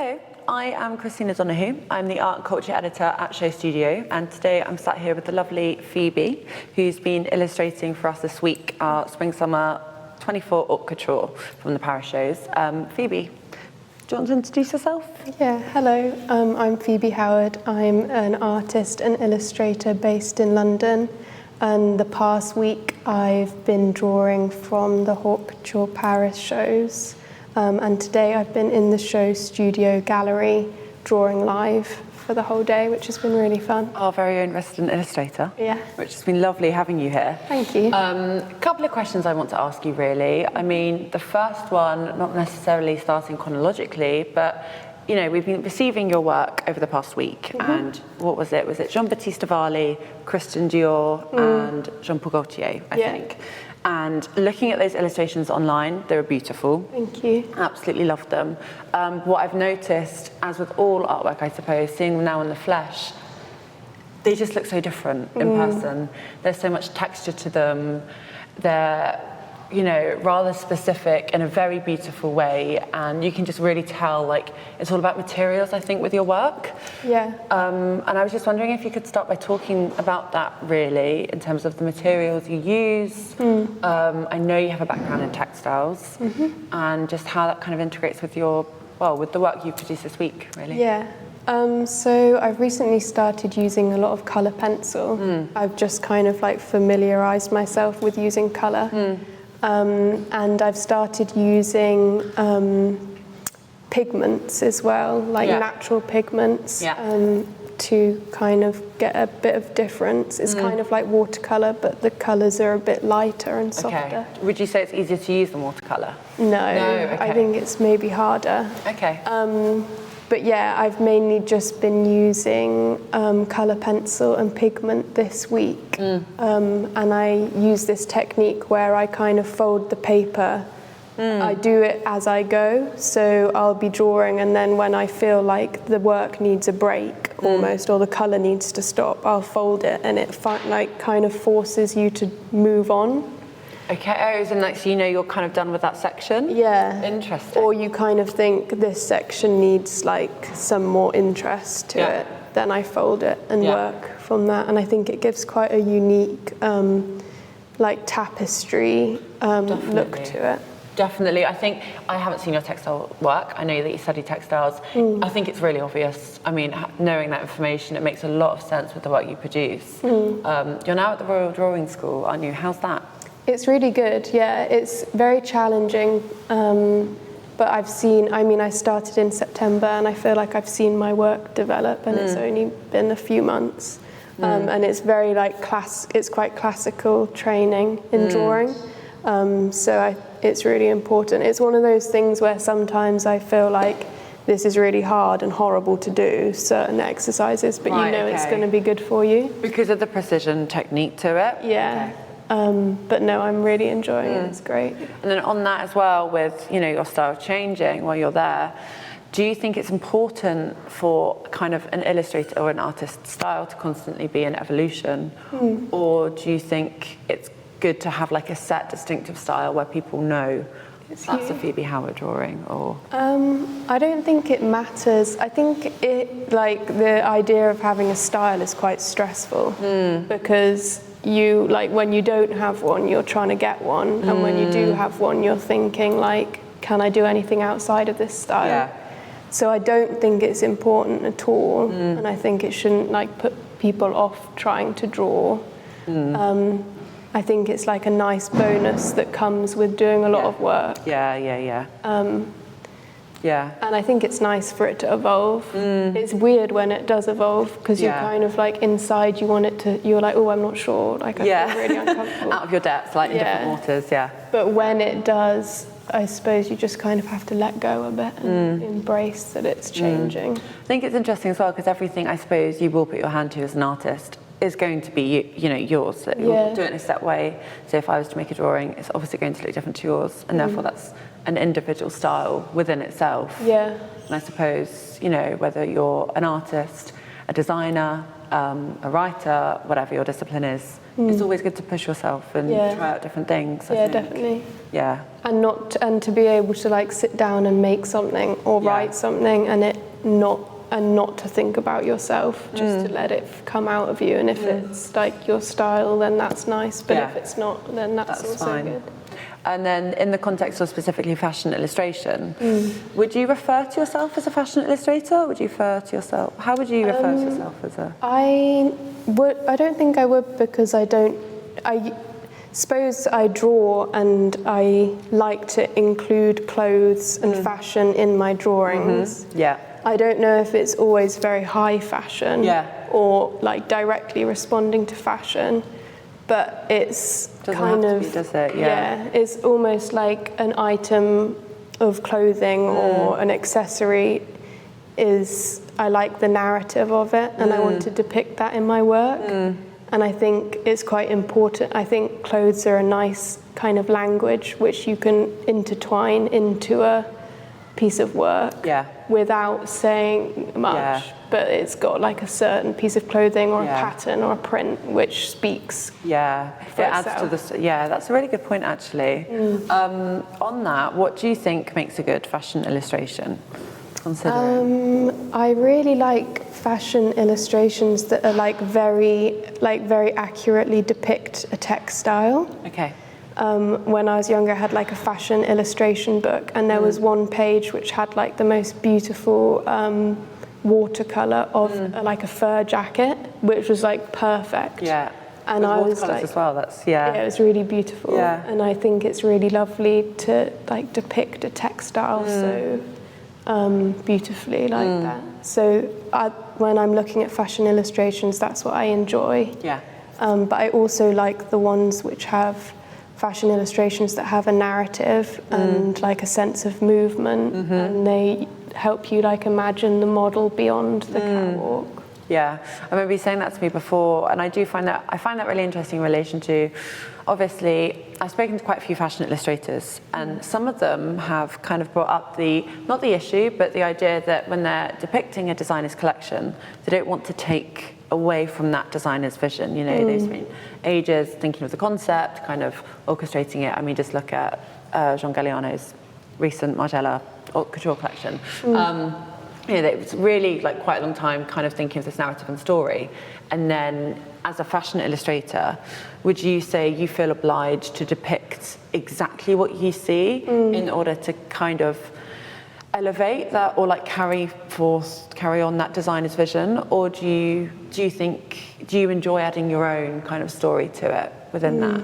Hello, I am Christina Donoghue. I'm the art and culture editor at SHOWstudio, and today I'm sat here with the lovely Phoebe, who's been illustrating for us this week our Spring/Summer 24 haute couture from the Paris shows. Phoebe, do you want to introduce yourself? Yeah, hello, I'm Phoebe Howard. I'm an artist and illustrator based in London, and the past week I've been drawing from the haute couture Paris shows. And today I've been in the SHOWstudio gallery drawing live for the whole day, which has been really fun. Our very own resident illustrator. Yeah. Which has been lovely having you here. Thank you. A couple of questions I want to ask you, really. I mean, the first one, not necessarily starting chronologically, but you know, we've been receiving your work over the past week, and what was it? Was it Jean-Baptiste Valli, Christian Dior, and Jean-Paul Gaultier, I think. And looking at those illustrations online, they were beautiful. Thank you. Absolutely loved them. What I've noticed, as with all artwork, I suppose, seeing them now in the flesh, they just look so different in person. There's so much texture to them. They're, you know, rather specific in a very beautiful way, and you can just really tell, like, it's all about materials, I think, with your work. Yeah. And I was just wondering if you could start by talking about that, really, in terms of the materials you use. I know you have a background in textiles, and just how that kind of integrates with your, well, with the work you produced this week, really. Yeah. So I've recently started using a lot of colour pencil. I've just kind of like familiarised myself with using colour. And I've started using pigments as well, like natural pigments, to kind of get a bit of difference. It's kind of like watercolour, but the colours are a bit lighter and softer. Okay. Would you say it's easier to use than watercolour? No, okay. I think it's maybe harder. Okay. But yeah, I've mainly just been using colour pencil and pigment this week. And I use this technique where I kind of fold the paper. I do it as I go, so I'll be drawing, and then when I feel like the work needs a break almost, or the colour needs to stop, I'll fold it, and it like kind of forces you to move on. Okay, and like, so you know you're kind of done with that section? Yeah. Interesting. Or you kind of think this section needs like some more interest to it, then I fold it and work from that. And I think it gives quite a unique like tapestry look to it. Definitely. I think I haven't seen your textile work. I know that you study textiles. I think it's really obvious. I mean, knowing that information, it makes a lot of sense with the work you produce. You're now at the Royal Drawing School, aren't you? How's that? It's really good, yeah. It's very challenging, but I've seen, I mean, I started in September, and I feel like I've seen my work develop, and it's only been a few months. And it's very like it's quite classical training in drawing. So it's really important. It's one of those things where sometimes I feel like this is really hard and horrible to do, certain exercises, but you know it's going to be good for you. Because of the precision technique to it? Yeah. But no, I'm really enjoying it. It's great. And then on that as well, with, you know, your style changing while you're there, do you think it's important for kind of an illustrator or an artist's style to constantly be in evolution? Or do you think it's good to have like a set distinctive style where people know that's a Phoebe Howard drawing? Or I don't think it matters. I think it, like, the idea of having a style is quite stressful, because you, like, when you don't have one, you're trying to get one, and when you do have one, you're thinking like, can I do anything outside of this style? So I don't think it's important at all, and I think it shouldn't like put people off trying to draw. I think it's like a nice bonus that comes with doing a lot of work. And I think it's nice for it to evolve. It's weird when it does evolve, because you kind of like inside you want it to, you're like, oh, I'm not sure, like I feel really uncomfortable. Out of your depth, like in different waters, But when it does, I suppose you just kind of have to let go a bit and embrace that it's changing. I think it's interesting as well, because everything I suppose you will put your hand to as an artist is going to be, you know, yours. So you'll do it in a set way. So if I was to make a drawing, it's obviously going to look different to yours, and therefore that's an individual style within itself. And I suppose, you know, whether you're an artist, a designer, a writer, whatever your discipline is, It's always good to push yourself and try out different things. I think. Definitely. Yeah. And to be able to like sit down and make something or write something and not to think about yourself, just to let it come out of you. And if it's like your style, then that's nice. But if it's not, then that's also fine. good. And then in the context of specifically fashion illustration, would you refer to yourself as a fashion illustrator? Would you refer to yourself? How would you refer to yourself as a? I don't think I would, because I suppose I draw and I like to include clothes and fashion in my drawings. Yeah. I don't know if it's always very high fashion or like directly responding to fashion, but it's does it? Yeah. It's almost like an item of clothing or an accessory I like the narrative of it, and I want to depict that in my work. And I think it's quite important. I think clothes are a nice kind of language which you can intertwine into a piece of work without saying much, but it's got like a certain piece of clothing or a pattern or a print which speaks it adds to the that's a really good point, actually. On that, what do you think makes a good fashion illustration, considering? I really like fashion illustrations that are very accurately depict a textile. Okay. When I was younger, I had like a fashion illustration book, and there was one page which had like the most beautiful watercolor of like a fur jacket, which was like perfect. Yeah. And I was like, as well. That's it was really beautiful. Yeah. And I think it's really lovely to like depict a textile so beautifully like that. So when I'm looking at fashion illustrations, that's what I enjoy. Yeah. But I also like the ones which have fashion illustrations that have a narrative and like a sense of movement, and they help you like imagine the model beyond the catwalk. Yeah, I remember you saying that to me before, and I find that really interesting in relation to, obviously, I've spoken to quite a few fashion illustrators, and some of them have kind of brought up not the issue, but the idea that when they're depicting a designer's collection, they don't want to take away from that designer's vision. You know, they've spent ages thinking of the concept, kind of orchestrating it. I mean, just look at Jean Galliano's recent Margiela haute couture collection. It was really like quite a long time kind of thinking of this narrative and story. And then as a fashion illustrator, would you say you feel obliged to depict exactly what you see in order to kind of elevate that, or like carry on that designer's vision? Or do you enjoy adding your own kind of story to it within that?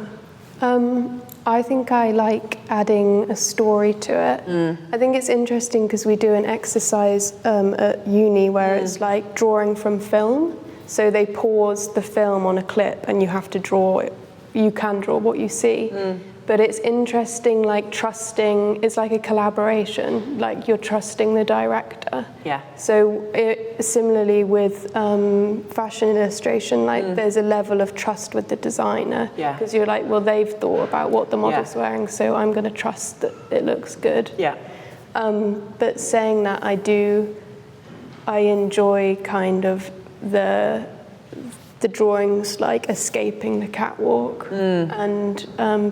I think I like adding a story to it. I think it's interesting because we do an exercise at uni where it's like drawing from film. So they pause the film on a clip and you have to draw it. You can draw what you see. But it's interesting, like trusting, it's like a collaboration, like you're trusting the director. Yeah. So similarly with fashion illustration, like there's a level of trust with the designer. Yeah. Because you're like, well, they've thought about what the model's wearing, so I'm going to trust that it looks good. Yeah. But saying that, I enjoy kind of the drawings like escaping the catwalk and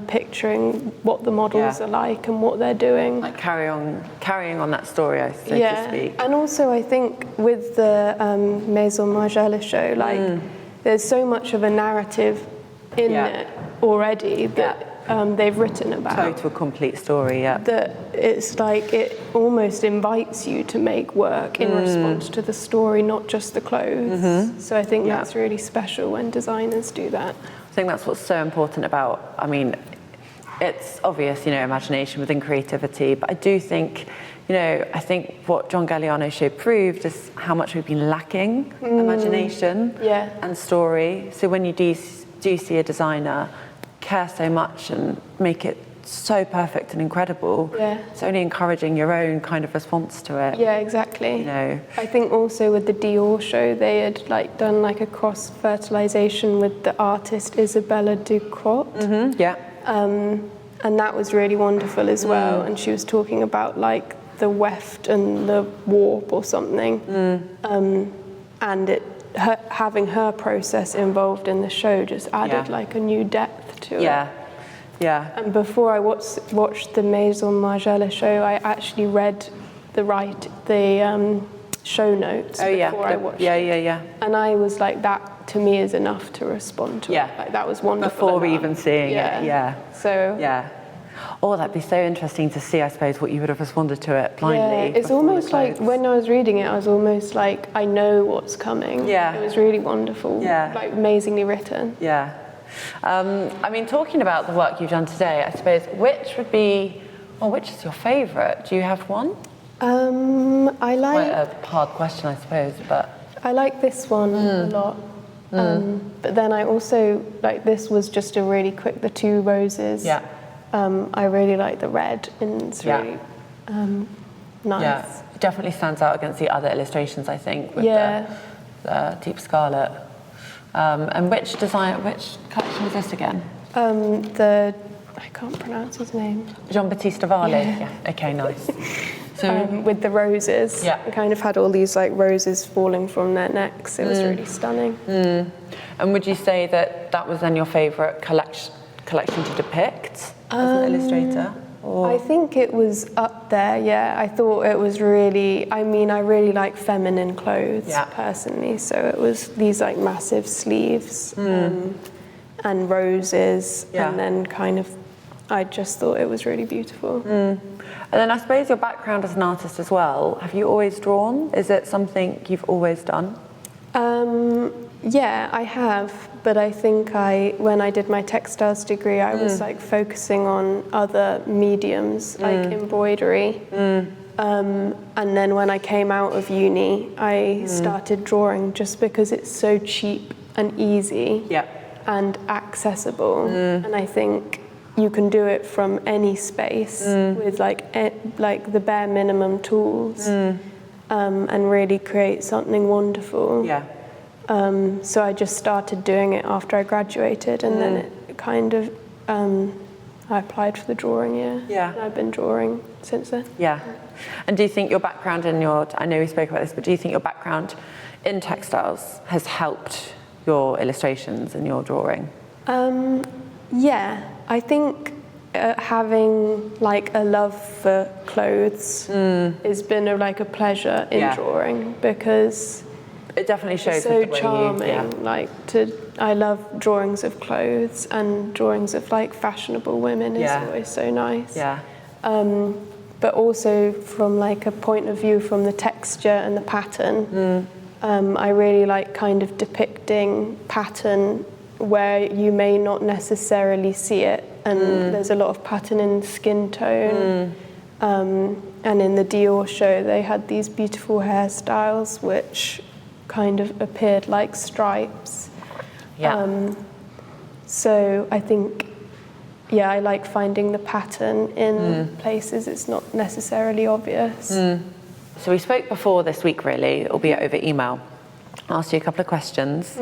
picturing what the models are like and what they're doing. Like carrying on that story, so to speak. And also I think with the Maison Margiela show, like there's so much of a narrative in it already that they've written about. Total complete story, that it's like it almost invites you to make work in response to the story, not just the clothes. So I think that's really special when designers do that. I think that's what's so important about, I mean, it's obvious, you know, imagination within creativity, but I do think, you know, I think what John Galliano's show proved is how much we've been lacking imagination and story. So when you do see a designer care so much and make it so perfect and incredible, it's only encouraging your own kind of response to it. Yeah, exactly. You know, I think also with the Dior show, they had like done like a cross-fertilization with the artist Isabella Ducrot. And that was really wonderful as well. And she was talking about like the weft and the warp or something. And having her process involved in the show just added like a new depth to it. Yeah. And before I watched the Maison Margiela show, I actually read the show notes before I watched it. And I was like, that to me is enough to respond to it. Like, that was wonderful. Before even seeing it, So oh, that'd be so interesting to see, I suppose, what you would have responded to it blindly. Yeah, it's almost like when I was reading it, I was almost like, I know what's coming. Yeah. It was really wonderful. Yeah. Like, amazingly written. Yeah. I mean, talking about the work you've done today, I suppose, which is your favourite? Do you have one? I like... Quite a hard question, I suppose, but... I like this one a lot. But then I also, like, this was just a really quick, the 2 roses. Yeah. I really like the red, and it's really nice. Yeah, it definitely stands out against the other illustrations, I think, with the deep scarlet. And which collection was this again? I can't pronounce his name. Jean-Baptiste Varley. Yeah. Okay, nice. So with the roses. Yeah. It kind of had all these like roses falling from their necks. It was really stunning. And would you say that was then your favourite collection to depict as an illustrator? Or? I think it was up there, yeah. I thought it was really, I really like feminine clothes personally, so it was these like massive sleeves and roses, and then kind of, I just thought it was really beautiful. And then I suppose your background as an artist as well, have you always drawn? Is it something you've always done? Yeah, I have, but I think when I did my textiles degree, I was like focusing on other mediums, like embroidery. And then when I came out of uni, I started drawing just because it's so cheap and easy and accessible. And I think you can do it from any space with like the bare minimum tools and really create something wonderful. So I just started doing it after I graduated, and then it kind of, I applied for the drawing year. And I've been drawing since then. And do you think your background I know we spoke about this, but do you think your background in textiles has helped your illustrations and your drawing? Yeah, I think having like a love for clothes has been a pleasure in drawing, because it definitely shows. It's so charming. I love drawings of clothes, and drawings of like fashionable women is always so nice. But also from like a point of view from the texture and the pattern, I really like kind of depicting pattern where you may not necessarily see it, and there's a lot of pattern in skin tone. And in the Dior show, they had these beautiful hairstyles which kind of appeared like stripes. So I think, I like finding the pattern in places it's not necessarily obvious. So we spoke before this week, really, albeit over email. I asked you a couple of questions.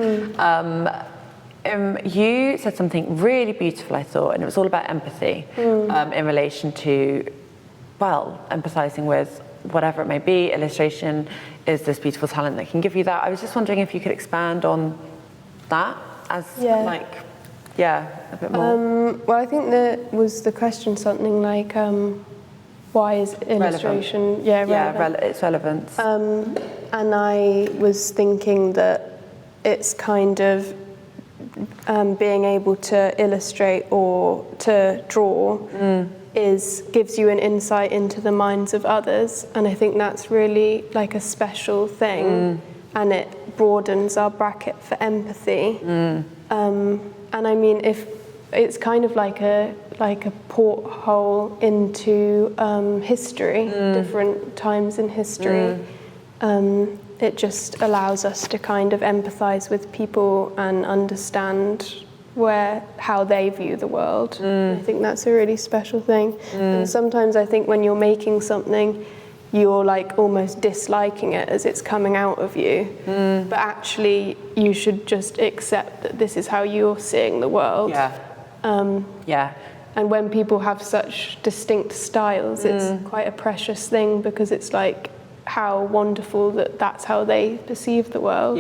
You said something really beautiful, I thought, and it was all about empathy in relation to, empathizing with whatever it may be. Illustration is this beautiful talent that can give you that. I was just wondering if you could expand on that as a bit more. Well, I think that was the question something like, why is illustration relevant? Its relevance. And I was thinking that it's kind of being able to illustrate or to draw gives you an insight into the minds of others, and I think that's really like a special thing, and it broadens our bracket for empathy. And I mean, if it's kind of like a porthole into history, different times in history. It just allows us to kind of empathize with people and understand how they view the world. I think that's a really special thing. And sometimes I think when you're making something, you're like almost disliking it as it's coming out of you. But actually, you should just accept that this is how you're seeing the world. And when people have such distinct styles, it's quite a precious thing, because it's like how wonderful that's how they perceive the world.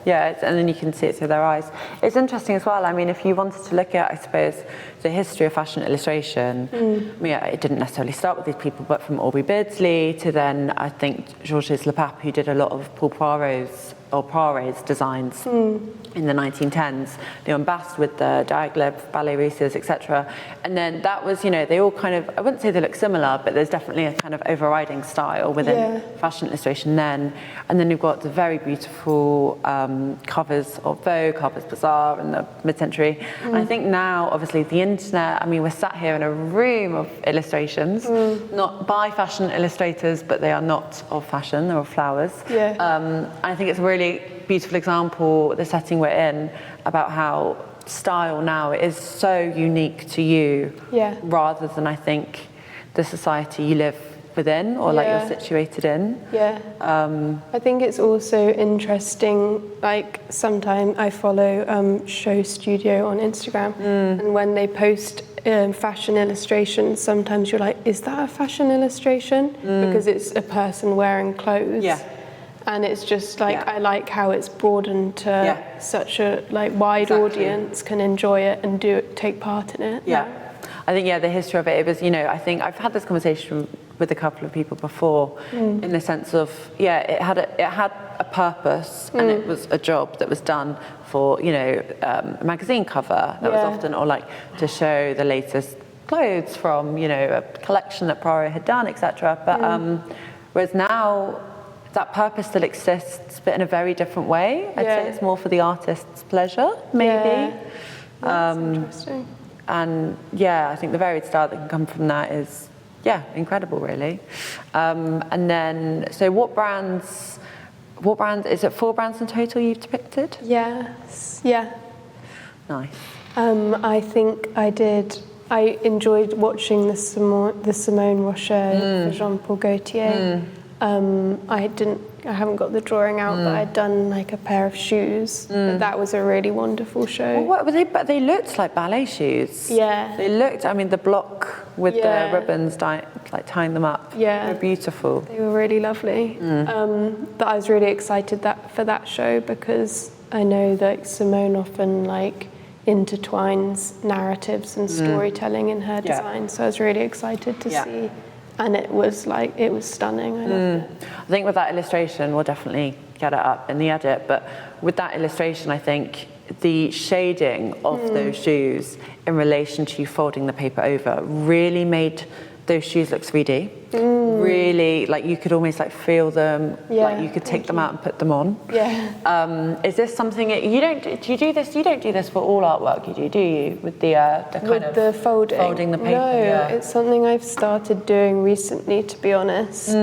Yeah, and then you can see it through their eyes. It's interesting as well. I mean, if you wanted to look at, I suppose, the history of fashion illustration, I mean, it didn't necessarily start with these people, but from Aubrey Beardsley to then, I think, Georges Lepape, who did a lot of Paul Poiret's designs in the 1910s, Leon Bast with the Diaghilev, Ballet Russes, etc. And then that was, they all kind of, I wouldn't say they look similar, but there's definitely a kind of overriding style within fashion illustration then. And then you've got the very beautiful covers of Vogue, Harper's Bazaar in the mid-century. And I think now, obviously, the internet, I mean, we're sat here in a room of illustrations, not by fashion illustrators, but they are not of fashion, they're of flowers. I think it's a really beautiful example, the setting we're in, about how style now is so unique to you, rather than, I think, the society you live within or like you're situated in. I think it's also interesting, like sometimes I follow SHOWstudio on Instagram, and when they post fashion illustrations, sometimes you're like, is that a fashion illustration? Because it's a person wearing clothes. And it's just like, I like how it's broadened to such a like wide audience can enjoy it and take part in it. I think, the history of it was, I think I've had this conversation with a couple of people before, in the sense of, it had a purpose, and it was a job that was done for, a magazine cover that was often, or like to show the latest clothes from, a collection that Poiret had done, etc. But whereas now, that purpose still exists, but in a very different way. I'd say it's more for the artist's pleasure, maybe. That's interesting. And I think the varied style that can come from that is, incredible, really. And then, so what brands, is it 4 brands in total you've depicted? Yes, Nice. I think I enjoyed watching the Simone Rocher for Jean-Paul Gaultier. I haven't got the drawing out, but I'd done like a pair of shoes. But that was a really wonderful show. Well, what were they? But they looked like ballet shoes. They looked. I mean, the block with the ribbons, like tying them up. They're beautiful. They were really lovely. But I was really excited for that show because I know that Simone often like intertwines narratives and storytelling in her design. So I was really excited to see. And it was stunning. I loved it. I think with that illustration, we'll definitely get it up in the edit, but with that illustration, I think the shading of those shoes in relation to you folding the paper over really made those shoes look 3D. Really, like you could almost like feel them, like you could take them out and put them on. Is this something do you do this? You don't do this for all artwork, do you? With the kind of the folding the paper. No, it's something I've started doing recently, to be honest.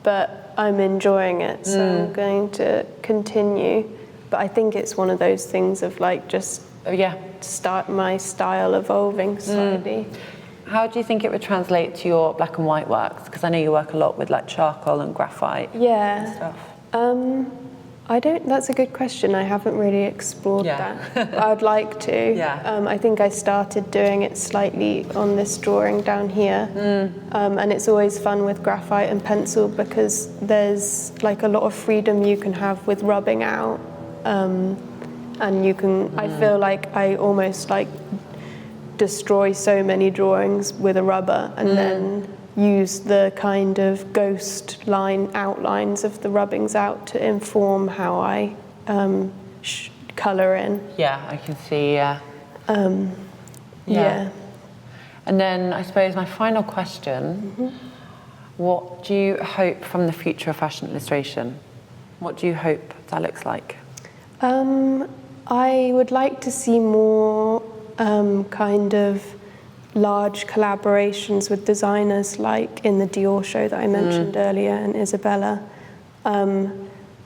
But I'm enjoying it, so I'm going to continue. But I think it's one of those things of like just start my style evolving slightly. How do you think it would translate to your black and white works? Because I know you work a lot with like charcoal and graphite and stuff. That's a good question. I haven't really explored that. But I'd like to. I think I started doing it slightly on this drawing down here. And it's always fun with graphite and pencil because there's like a lot of freedom you can have with rubbing out. And you can, I feel like I almost like destroy so many drawings with a rubber and then use the kind of ghost line outlines of the rubbings out to inform how I colour in. I can see, And then I suppose my final question, what do you hope from the future of fashion illustration? What do you hope that looks like? I would like to see more kind of large collaborations with designers, like in the Dior show that I mentioned earlier, and Isabella.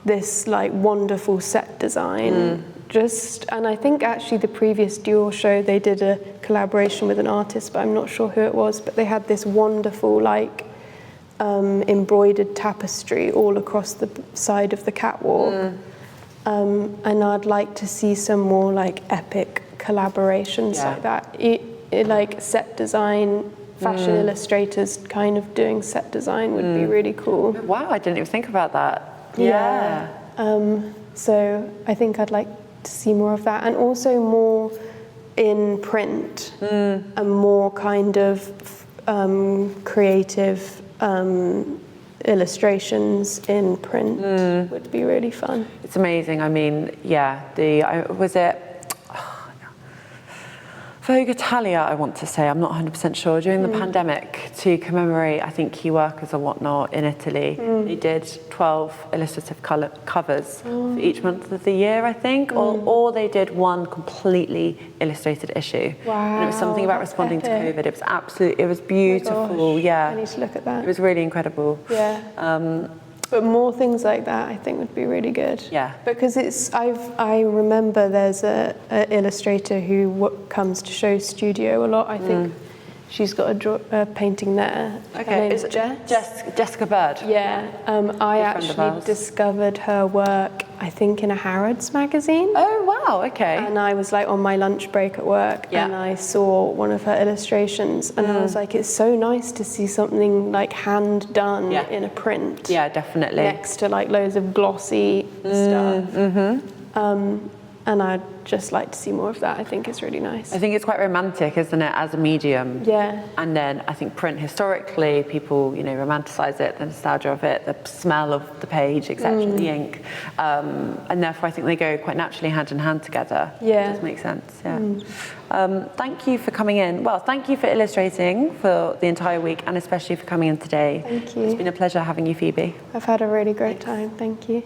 This like wonderful set design. And I think actually the previous Dior show they did a collaboration with an artist, but I'm not sure who it was. But they had this wonderful like embroidered tapestry all across the side of the catwalk. And I'd like to see some more like epic collaborations like that. Like set design, fashion illustrators kind of doing set design would be really cool. Wow, I didn't even think about that. So I think I'd like to see more of that, and also more in print, and more kind of creative illustrations in print would be really fun. It's amazing. I mean, yeah, was it Vogue Italia, I want to say, I'm not 100% sure, during the pandemic, to commemorate, I think, key workers or whatnot in Italy. They did 12 illustrative covers for each month of the year, I think, or they did one completely illustrated issue. Wow, and it was something about responding to COVID. It was absolutely, it was beautiful, I need to look at that. It was really incredible. Yeah. But more things like that, I think, would be really good. Yeah. Because I remember there's a illustrator who comes to SHOWstudio a lot. I think she's got a painting there. Okay. Her name's Is it Jess? Jessica Bird. Yeah. I actually discovered her work, I think, in a Harrods magazine. Oh, wow, okay. And I was like on my lunch break at work, and I saw one of her illustrations, and I was like, it's so nice to see something like hand done in a print. Yeah, definitely. Next to like loads of glossy stuff. And I'd just like to see more of that. I think it's really nice. I think it's quite romantic, isn't it, as a medium? Yeah. And then I think print historically, people, romanticize it, the nostalgia of it, the smell of the page, etc., the ink. And therefore I think they go quite naturally hand in hand together. Yeah. It does make sense, yeah. Thank you for coming in. Well, thank you for illustrating for the entire week, and especially for coming in today. Thank you. It's been a pleasure having you, Phoebe. I've had a really great time. Thank you.